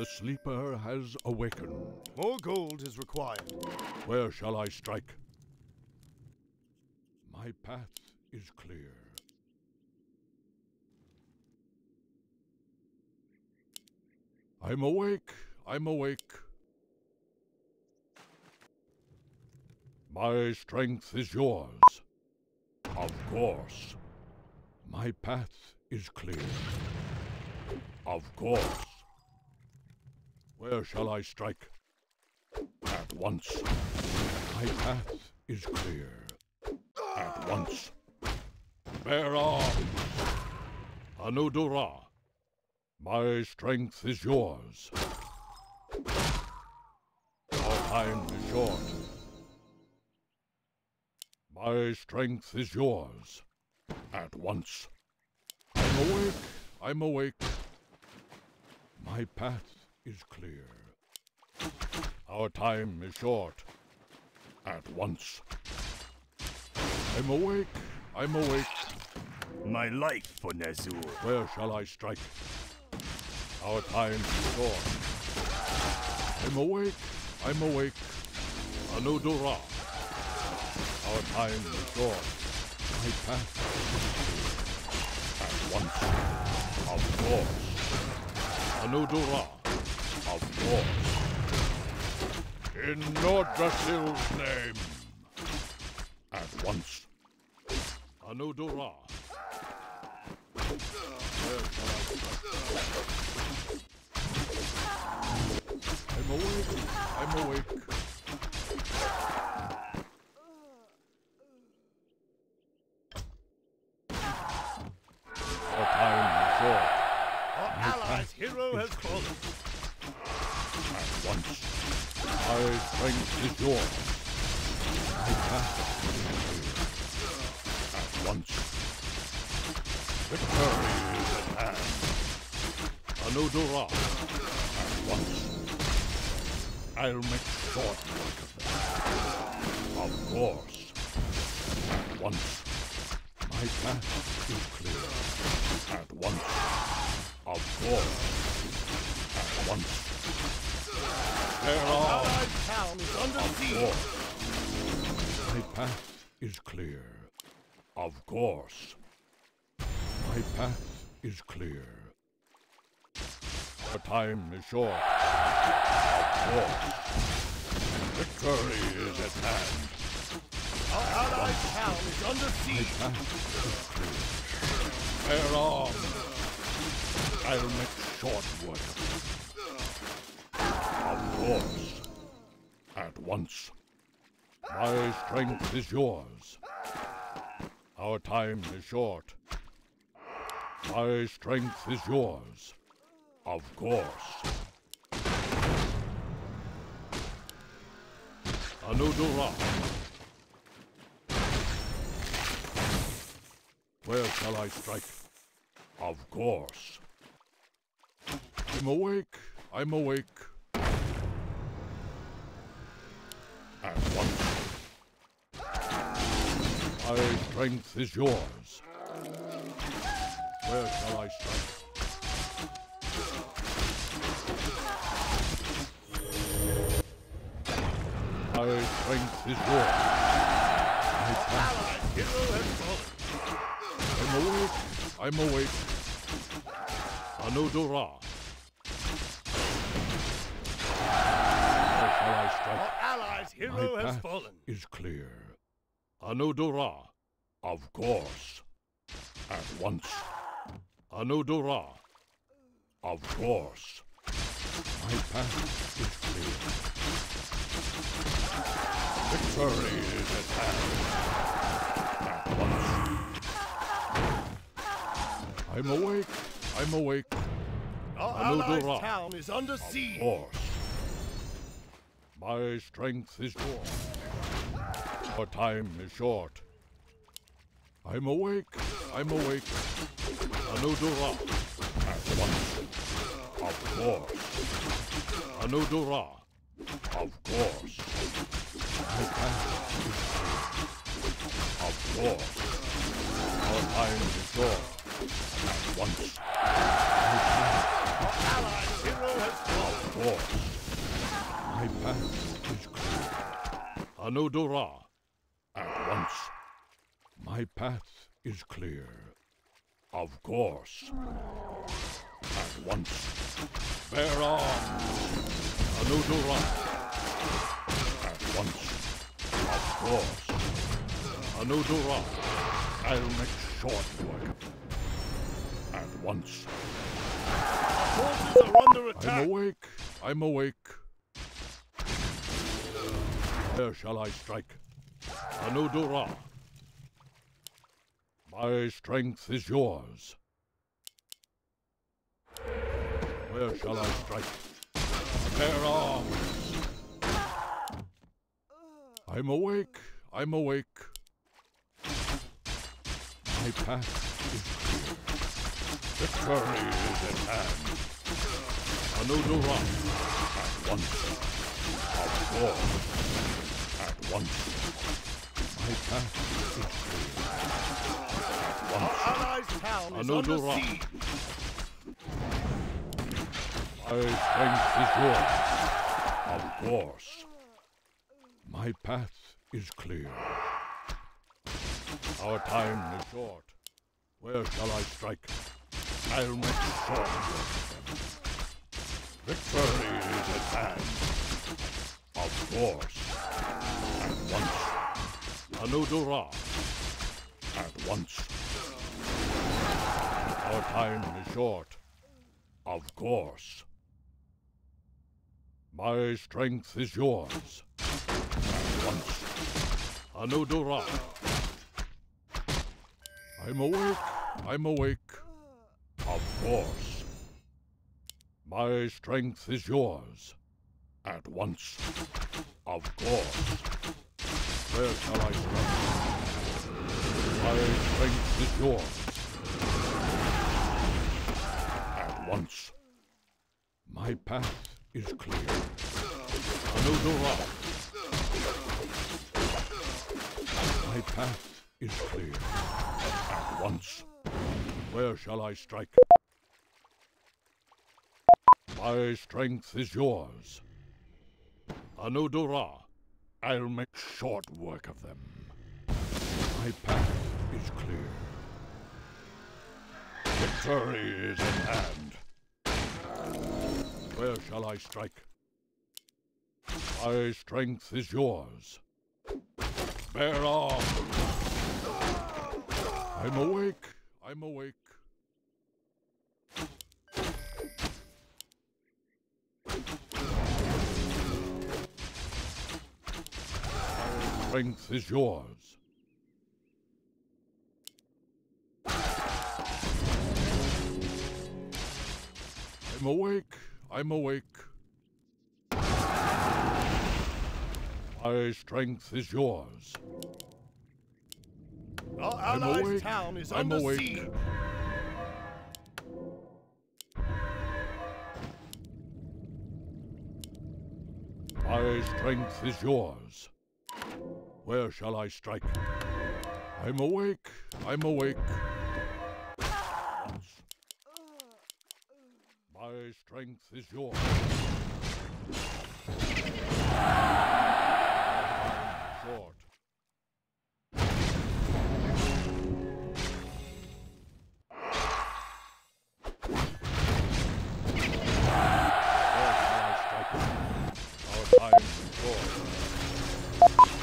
The sleeper has awakened. More gold is required. Where shall I strike? My path is clear. I'm awake. I'm awake. My strength is yours. Of course. My path is clear. Of course. Where shall I strike? At once. My path is clear. At once. Bear arms. Anudura. My strength is yours. Our time is short. My strength is yours. At once. I'm awake. I'm awake. My path is clear. Our time is short. At once. I'm awake. I'm awake. My life for Nezul. Where shall I strike? Our time is short. I'm awake. I'm awake. Anudura. Our time is short. My path is clear. At once. Of course. Anudura. Of course. In Nordrasil's name. At once. Anudura. Where shall I strike? I'm awake. I'm awake. Our time is short. Our allies' hero has fallen. At once. My strength is yours. My path is clear. At once. Victory is at hand. Anudura. At once. I'll make short work of that. Of course. At once. My path is clear. At once. Of course. At once. There are. Allied town is under siege. My path is clear. Of course. My path is clear. Our time is short. Of course. Victory is at hand. Our allied town is under My siege. path is clear. Bear arms. I'll make short work of it. Of course. At once. My strength is yours. Our time is short. My strength is yours. Of course. Anudura. Where shall I strike? Of course. I'm awake. I'm awake. At once. My strength is yours. Where shall I strike? My strength is yours. My path. Allied hero has fallen. I'm awake. I'm awake. Anudura. Where shall I strike? Our allies' hero My has path fallen. is clear. Anudura. Of course. At once. Anudura. Of course. My path is clear. Victory is at hand. At once. I'm awake. I'm awake. Our Anudura. allies' town is under Of siege. course. My strength is yours. Our time is short. I'm awake. I'm awake. Anudura. At once. Of course. Anudura. Of course. My path is clear. Of course. Our time is short. At once. My path Our allies' hero has Of course. My path is clear. Anodora. At once. My path is clear. Of course. At once. Bear arms. Anodora. At once. Of course. Anodora. I'll make short work. At once. Forces are under attack. I'm awake. I'm awake. Where shall I strike? Anodora. My strength is yours. Where shall I strike? Bear arms. I'm awake. I'm awake. My path is clear. Victory is at hand. Anodora. At once. Of course. At once. My path is clear. At once. Our allies' town is under Anodora. siege. My strength is yours. Of course. My path is clear. Our time is short. Where shall I strike? I'll make short work of them. Victory is at hand. Of course. At once. Anodora. At once. Our time is short. Of course. My strength is yours. At once. Anodora. I'm awake. I'm awake. Of course. My strength is yours. At once. Of course. Where shall I strike? My strength is yours. At once. My path is clear. Anodora. My path is clear. At once. Where shall I strike? My strength is yours. Anodora. I'll make short work of them. My path is clear. Victory is at hand. Where shall I strike? My strength is yours. Bear arms. I'm awake. I'm awake. My strength is yours. I'm awake. I'm awake. My strength is yours. Our I'm allies' awake. town is I'm under awake. siege. My strength is yours. Where shall I strike? I'm awake. I'm awake. My strength is yours. Short.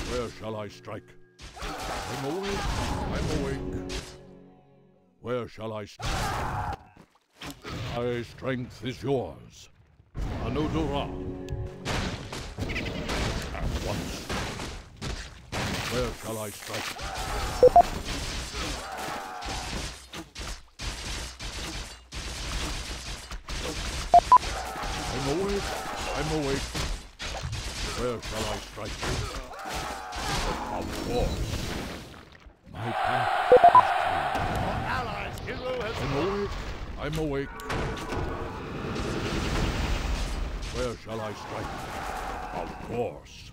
Where shall I strike? I'm awake. I'm awake. Where shall I strike? My strength is yours. Anodora. At once. Where shall I strike? I'm awake. I'm awake. Where shall I strike? Of course. My path is clear. Our allies' hero has I'm awake. I'm awake. Where shall I strike? Of course.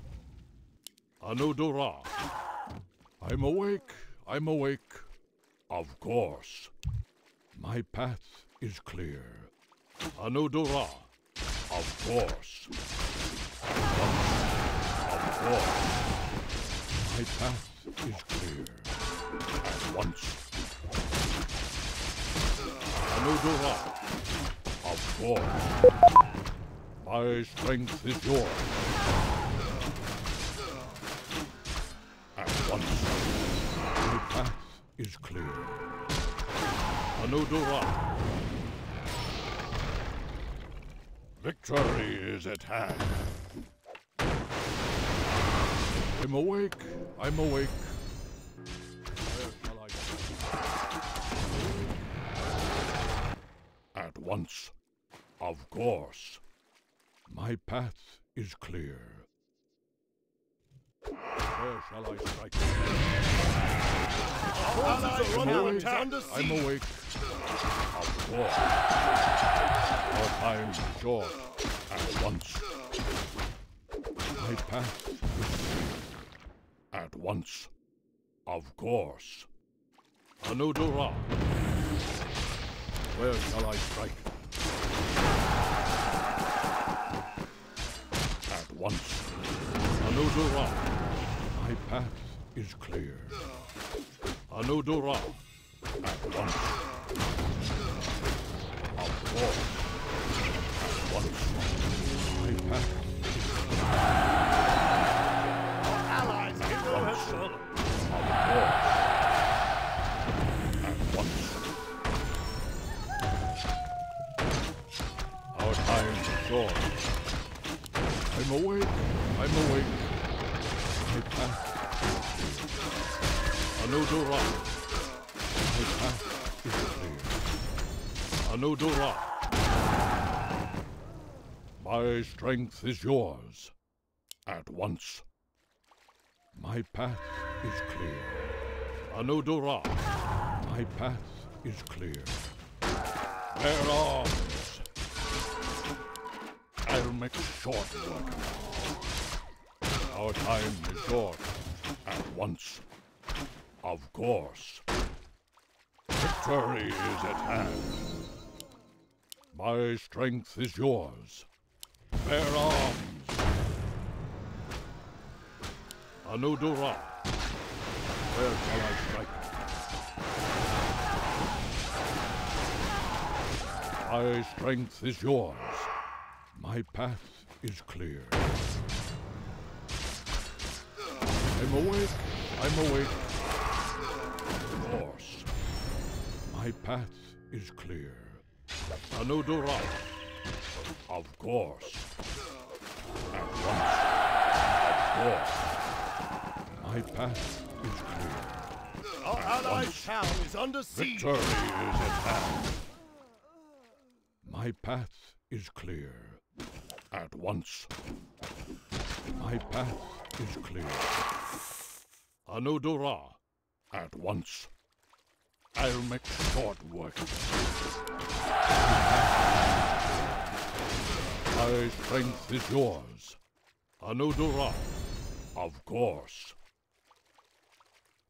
Anodora. I'm awake. I'm awake. Of course. My path is clear. Anodora. Of course. Of course. My path is clear. At once. Anudora. Of course. My strength is yours. At once. My path is clear. Anudora. Victory is at hand. I'm awake. I'm awake. Where shall I go? At once. Of course. My path is clear. Where shall I strike? I'm awake. I'm awake. Of course. Our time is short. At once. My path is clear. At once. Of course. Anudora. Where shall I strike? At once. Anudora. My path is clear. Anudora. At once. Of course. At once. My path is clear. Our allies' hero has fallen. Of course. At once. Our time is short. I'm awake. I'm awake. My path is clear. Anudora. My path is clear. Anudora. My strength is yours. At once. My path is clear. Anudora. My path is clear. Bear arms. I'll make short work. Our time is short. At once. Of course. Victory is at hand. My strength is yours. Bear arms. Anudora. Where shall I strike? My strength is yours. My path is clear. I'm awake. I'm awake. Of course. My path is clear. Anudora. Of course. At once. Of course. My path is clear. Our allies' town is under siege. Victory is at hand. My path is clear. At once. My path is clear. Anudora. At once. I'll make short work. My strength is yours. Anudora. Of course.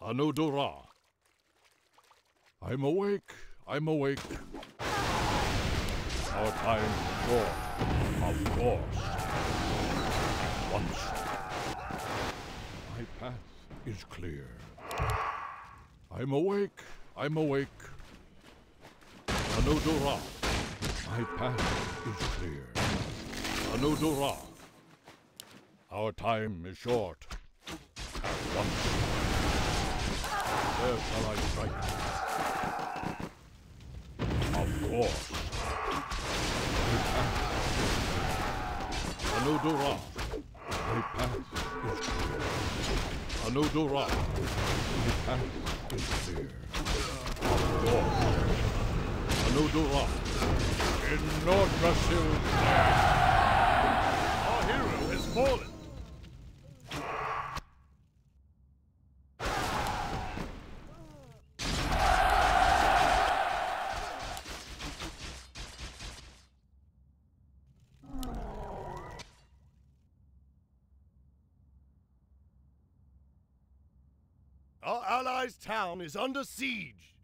Anudora. I'm awake. I'm awake. Our time is short. Of course. At once. My path is clear. I'm awake. I'm awake. Anudora. My path is clear. Anudora. Our time is short. At once. Where shall I strike? Of course. My path is clear. Anudora. My path is clear. Anudora. My path is clear. Of course. Anudora. In Nordrasil. Our hero has fallen. Our allies' town is under siege.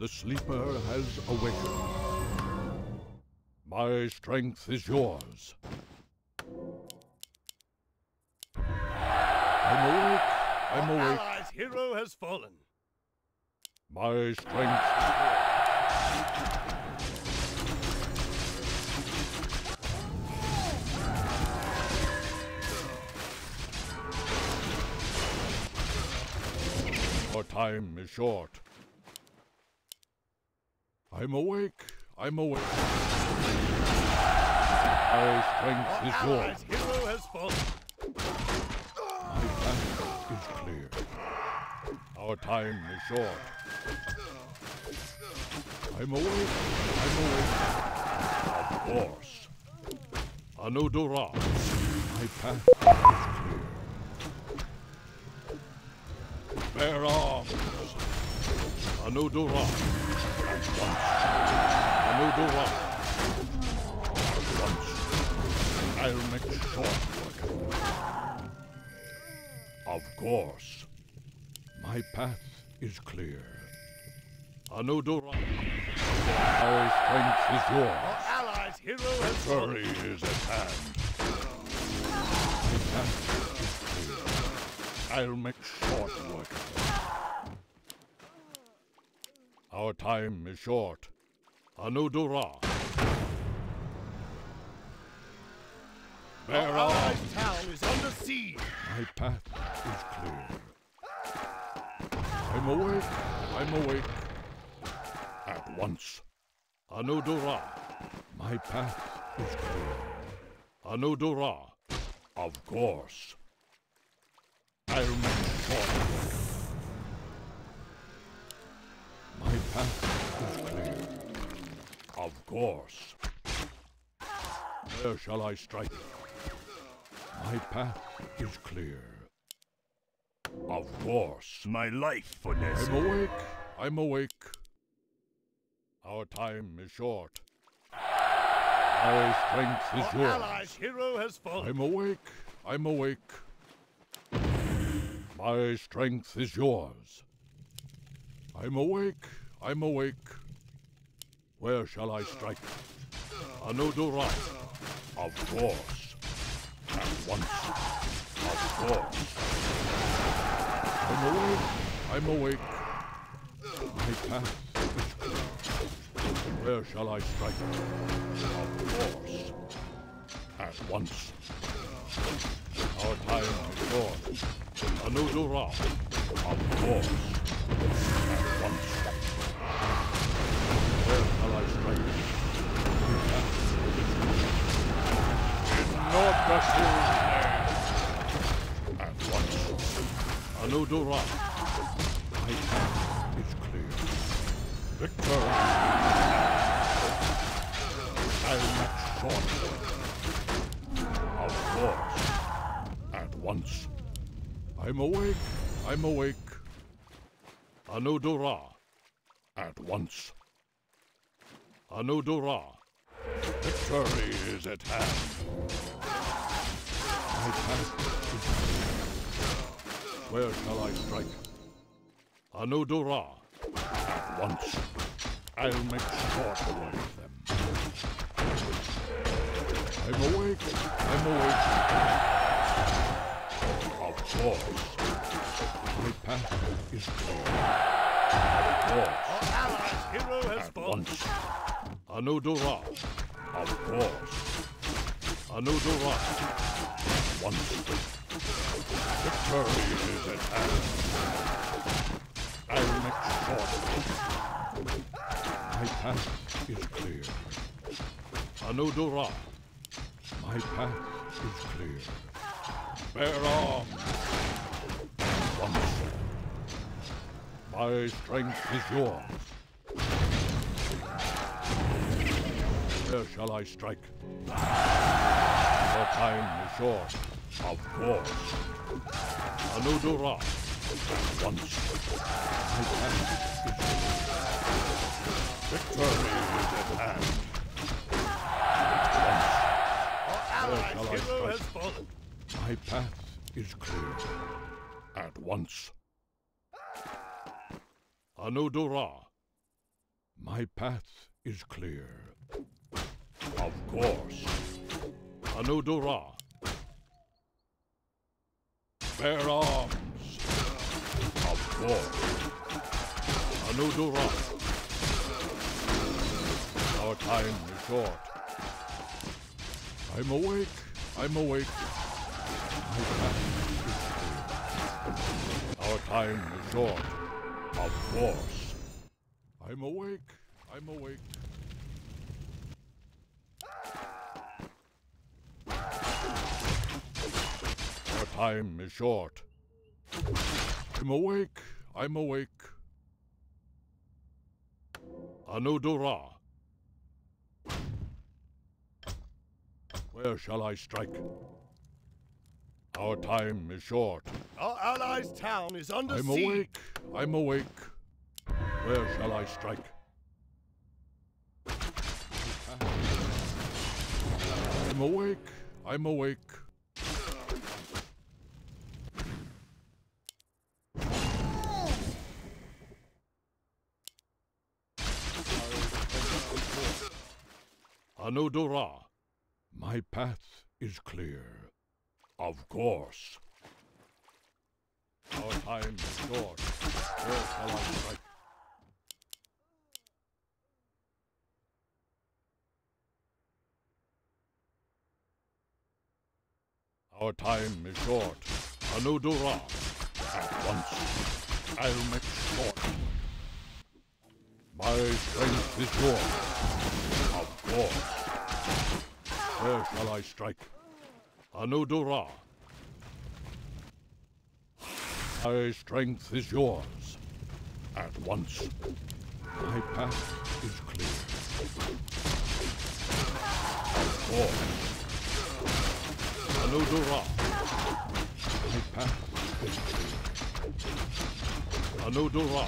The sleeper has awakened. My strength is yours. I'm awake. I'm Our awake. allies' hero has fallen. My strength is yours. Our time is short. I'm awake. I'm awake. My strength is Our yours. allies' hero has fallen. My path is clear. Our time is short. I'm awake. I'm awake. Of course. Anodora. My path is clear. Bear arms. Anodora. At once. Anodora. At once. I'll make short work. Of course. My path is clear. Anodora. My strength is Our yours. allies' hero has fallen. Fury is at hand. My path is clear. I'll make short work of it. Our time is short. Anodora. Bear Our arms. allies' town is under siege. My path is clear. I'm awake. I'm awake. At once. Anodora. My path is clear. Anodora. Of course. I'll make short work. My path is clear. Of course. Where shall I strike? My path is clear. Of course. My life for this. I'm awake. I'm awake. Our time is short. My strength is Our yours. allies' hero has fallen. I'm awake. I'm awake. My strength is yours. I'm awake. I'm awake. Where shall I strike? Anodora. Of course. At once. Of course. I'm awake. I'm awake. My path is clear. Where shall I strike? Of course. At once. Our time is short. Anodora. Of course. At once. Where shall I strike? My path is clear. In Nordgassil's name. At once. Anodora. My path is clear. Victory. I'll make short work. Of course. At once. I'm awake. I'm awake. Anodora. At once. Anodora. Victory is at hand. My path is clear. Where shall I strike? Anodora. At once. I'll make short work of them. I'm awake. I'm awake. Of course. My path is clear. Of course. Our allies' hero has At fallen. once. Anodora. Of course. Anodora. At once. Victory is at hand. I'll make short work. My path is clear. Anodora. My path is clear. Bear arms. Once. My strength is yours. Where shall I strike? Your time is short. Of course. Anodora. Once. My path is clear. Victory is at hand. Our Where allies' shall I hero strike? has fallen. My path is clear. At once. Anodora. My path is clear. Of course. Anudora. Bear arms. Of course. Anudora. Our time is short. I'm awake. I'm awake. My path is clear. Our time is short. Of course. I'm awake. I'm awake. Our time is short. I'm awake. I'm awake. Anudora. Where shall I strike? Our time is short. Our allies' town is under I'm siege. awake. I'm awake. Where shall I strike? I'm awake. I'm awake. Anudora. My path is clear. Of course. Our time is short. Where shall I strike? Our time is short. Anudora. At once. I'll make short. My strength is yours. Of course. Where shall I strike? Anudora. My strength is yours. At once. My path is clear. Of course. Anudora. My path is clear. Anudora.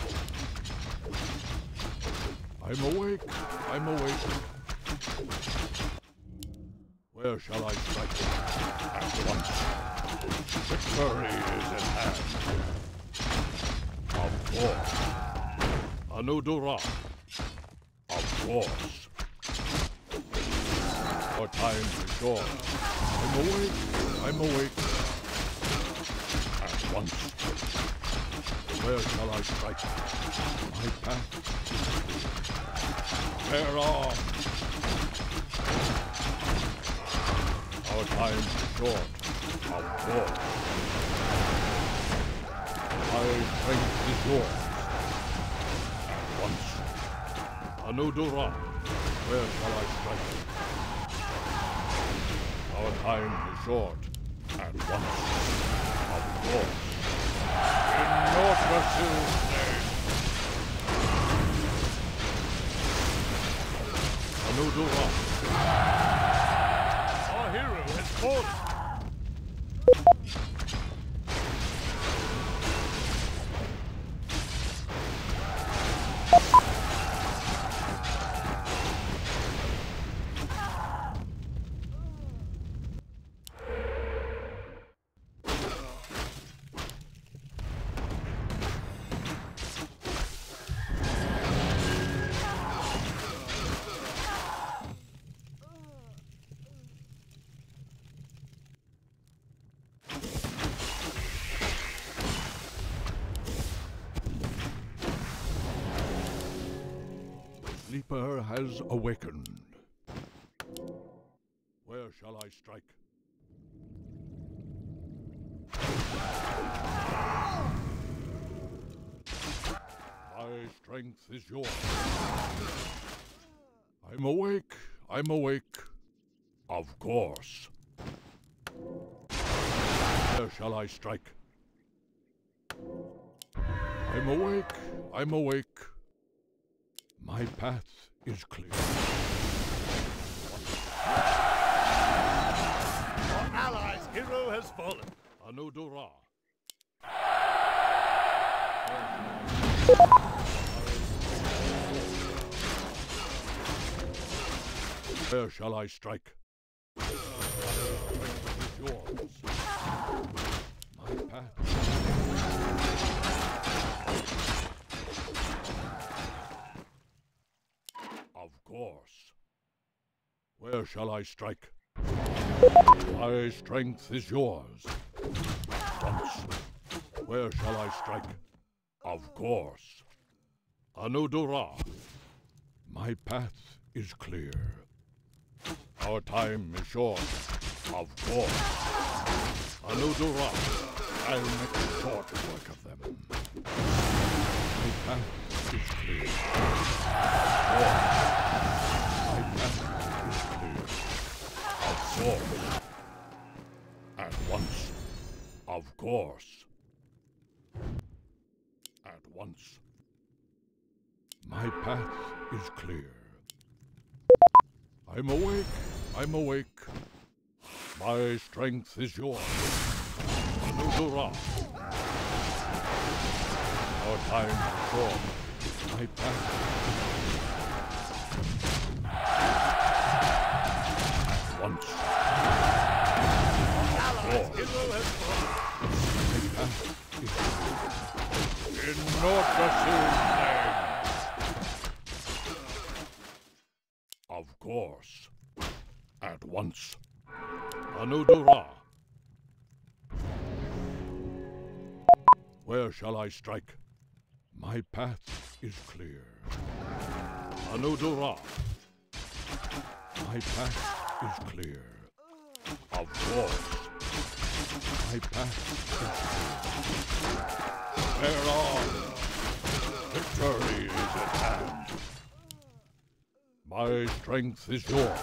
I'm awake. I'm awake. Where shall I strike? At once. Victory is at hand. Of course. Anudora. Of course. Our time is short. I'm awake. I'm awake. At once. Where shall I strike? My path. Bear arms. Our time is short. Of course. My strength is yours. At once. Anudora. Where shall I strike? Our time is short. At once. Of course. In Northwest's name. Anudora. Our hero has fallen. Sleeper has awakened. Where shall I strike? My strength is yours. I'm awake. I'm awake. Of course. Where shall I strike? I'm awake. I'm awake. My path is clear. Our allies' hero has fallen. Anudora. Where shall I strike? Is yours. My path. course. Where shall I strike? My strength is yours. Once. Where shall I strike? Of course. Anudura. My path is clear. Our time is short. Of course. Anudura. I'll make short work of them. My path is clear. My path is clear. Of course. At once. Of course. At once. My path is clear. I'm awake. I'm awake. My strength is yours. Anudura. Our time is short. My path at once. Allied hero has fallen. My path is clear. In Nordrasil's name. Of course. At once. Anudura. Where shall I strike? My path is clear. Anudura. My path is clear. Of course. My path is clear. Bear on. Victory is at hand. My strength is yours.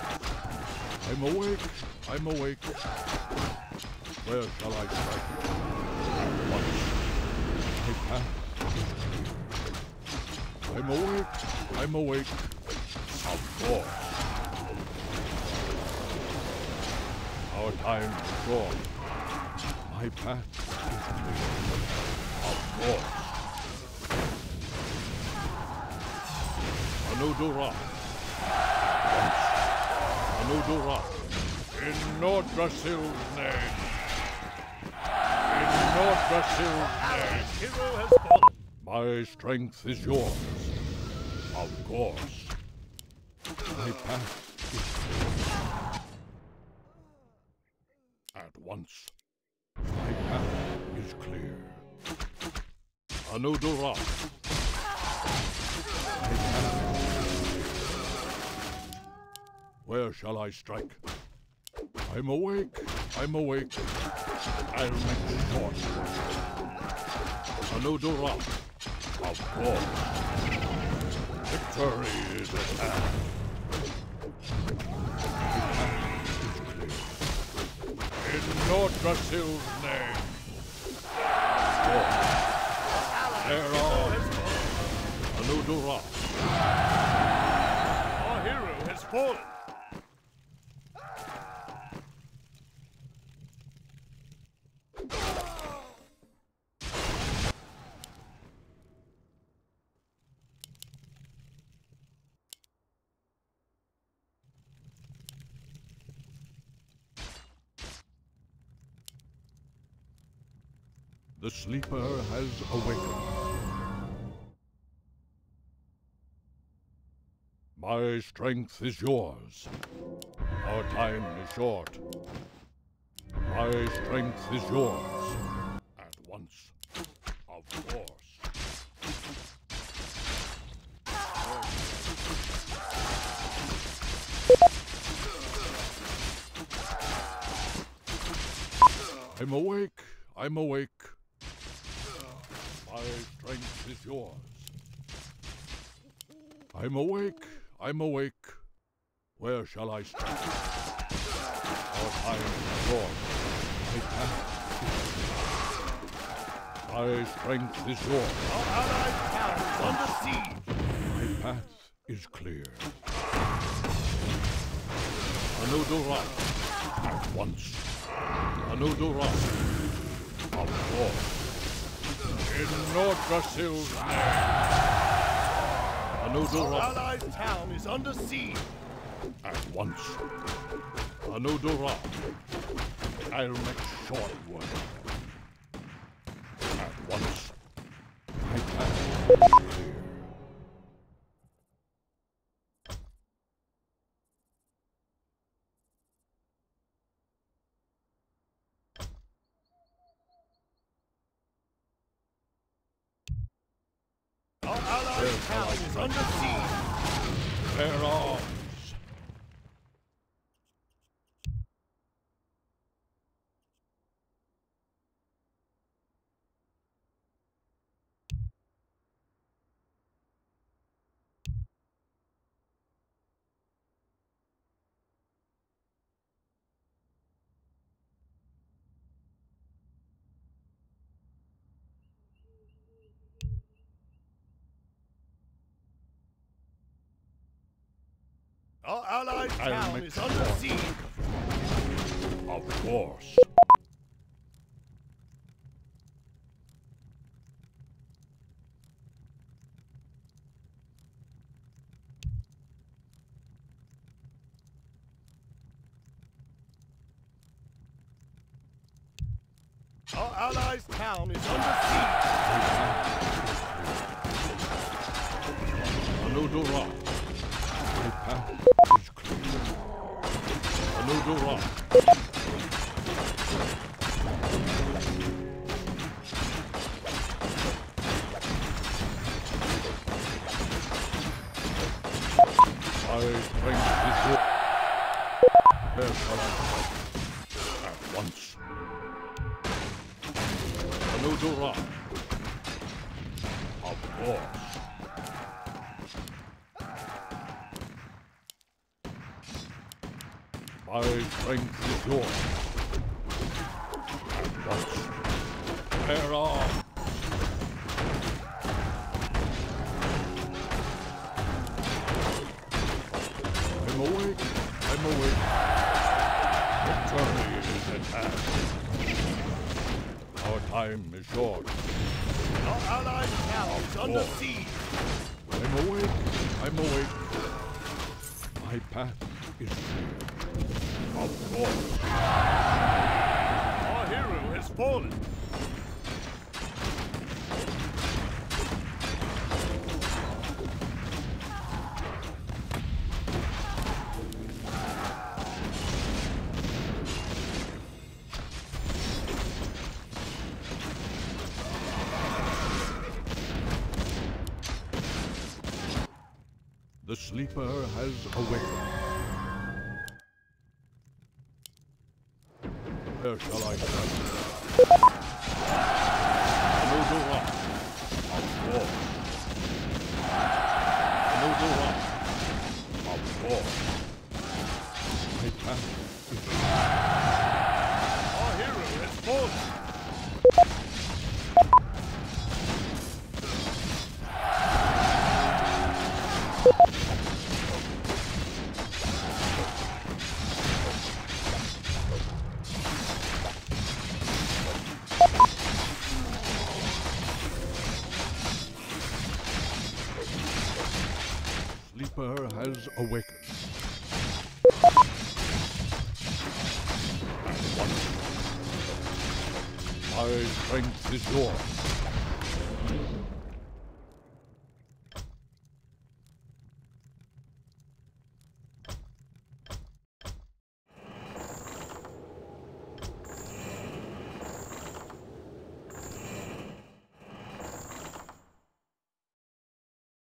I'm awake. I'm awake. Where shall I strike? At once. My path is clear. I'm awake. I'm awake. Of course. Our time is short. My path is clear. Of course. Anudura. Once. Anudura. In Nordrasil's name. In Nordrasil's name. Hero has fallen. My strength is yours. Of course. My path is clear. At once. My path is clear. Anudura. My path is clear. Where shall I strike? I'm awake. I'm awake. I'll make short work. Anudura. Of course. Victory is at hand. My path is clear. In Nordrasil's name. There on. Anudura. Our hero has fallen. The sleeper has awakened. My strength is yours. Our time is short. My strength is yours. At once. Of course. I'm awake. I'm awake. My strength is yours. I'm awake. I'm awake. Where shall I strike? Our time is short. My path is clear. My strength is yours. Our allied town is under siege. My path is clear. Anudura. At once. Anudura. Of course. In Nordrasil's name. Our Anudura. allied town is under siege. At once. Anudura. I'll make short work. At once. My path is clear. allied town is under siege. Bear arms. Our allied town is under siege. Of course. Our allies' town is under siege. Anodora. My path is clear. Anodora. My strength is good. There's at once. Anodora. Of course. My strength is yours. At once. Bear arms. I'm awake. I'm awake. Victory is at hand. Our time is short. Our allied town is under siege. I'm awake. I'm awake. My path is clear. Of course. Our hero has fallen. The sleeper has awakened. Where shall I stand? Anodora. Of course. Anodora. Of course. My path is Our hero has fallen. sleeper has awakened. My strength is yours.